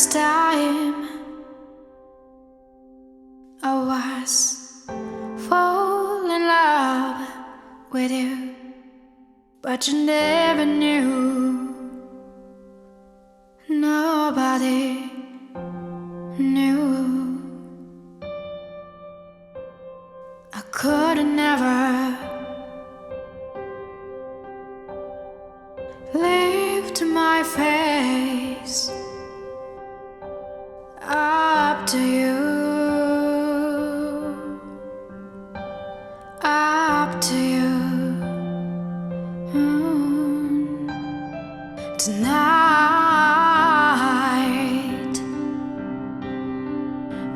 first time I was fall in love with you, but you never knew. Nobody knew. I could never lift my face up to you, up to you. Tonight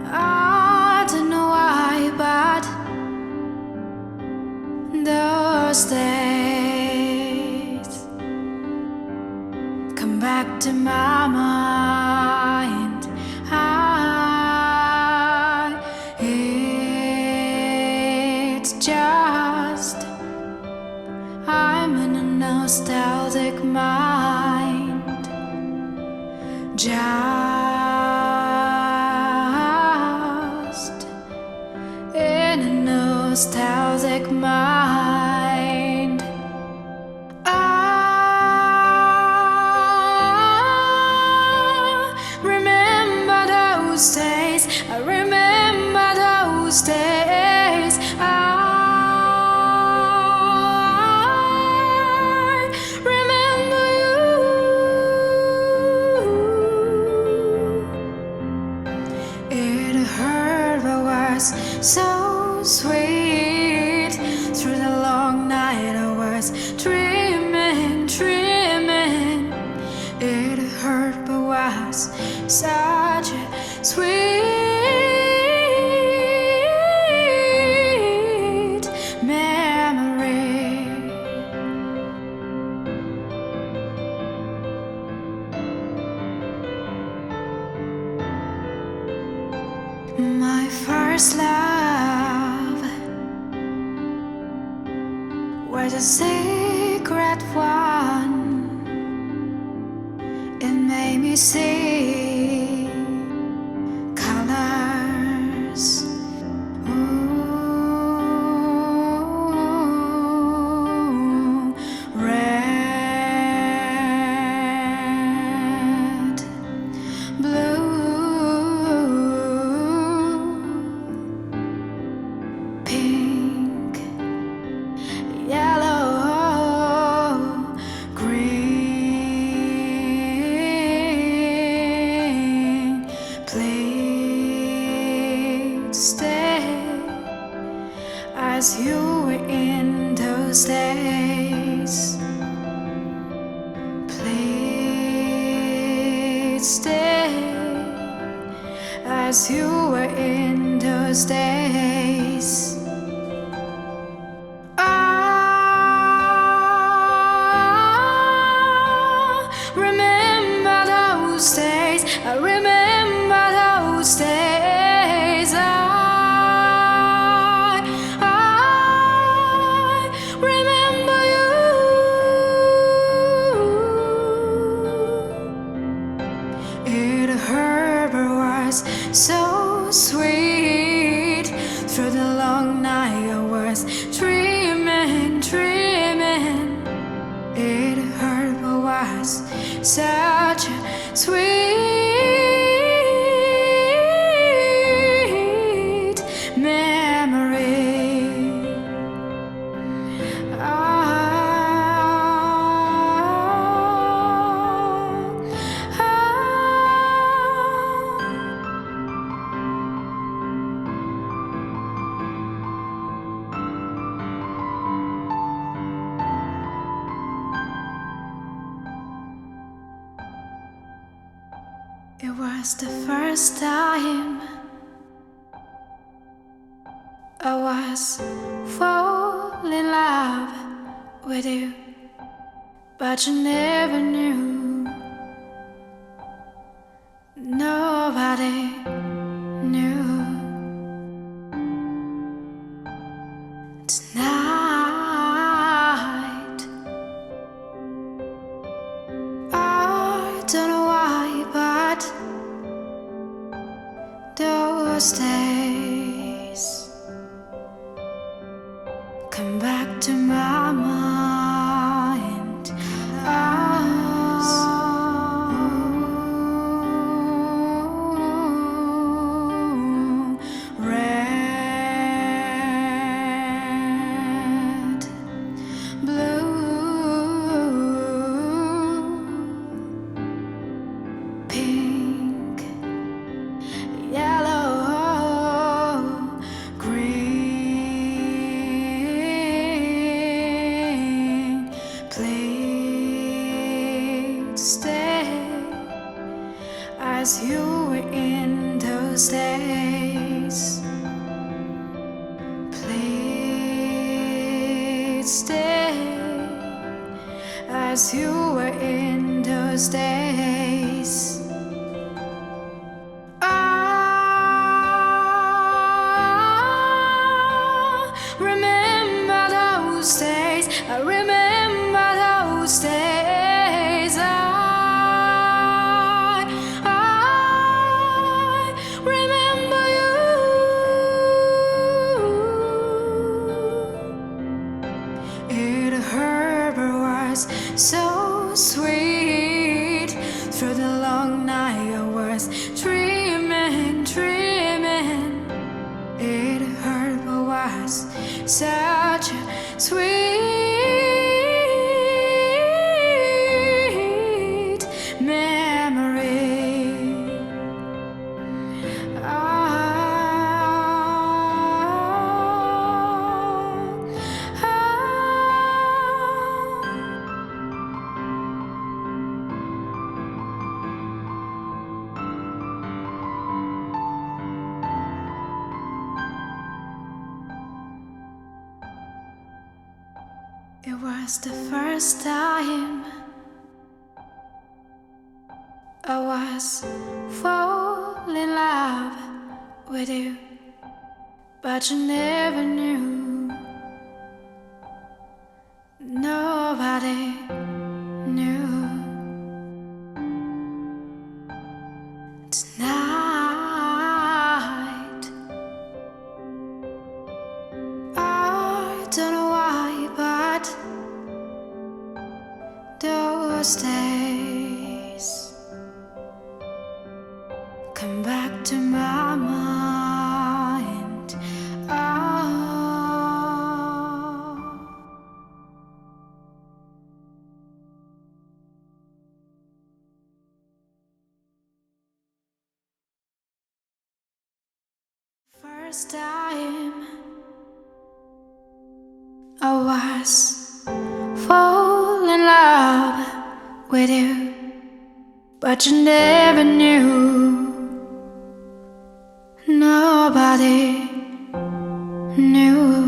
I don't know why, but those days come back to my mind. It's just I'm in a nostalgic mind, just in a nostalgic mind. I remember those days, I remember those days. I remember you. It hurt but was so sweet. Through the long night I was dreaming, dreaming. It hurt but was such a sweet memory. My first love was a secret one. It made me see colors. Ooh, red, blue, pink, yellow, green. Please stay as you were in those days. Please stay as you were in those days. I remember those days, I remember those days. I remember you. It hurt but was so sweet. Through the long night I was dreaming, dreaming. It hurt but was such a sweet memory. It was the first time I was fall in love with you, but you never knew. Nobody knew. Tonight I don't know why, but those days come back to my mind. Red, blue, pink, yellow, green. Please stay as you were in those days. Please stay as you were in those days. Remember those days. I remember those days. I remember you. It hurt but was so sweet. Through the long night I was dreaming, dreaming. It hurt but was such a sweet memory. It was the first time I was falling in love with you, but you never knew. Nobody knew. Tonight I don't know why, but those days come back to my mind. First time I was falling in love with you, but you never knew. Nobody knew.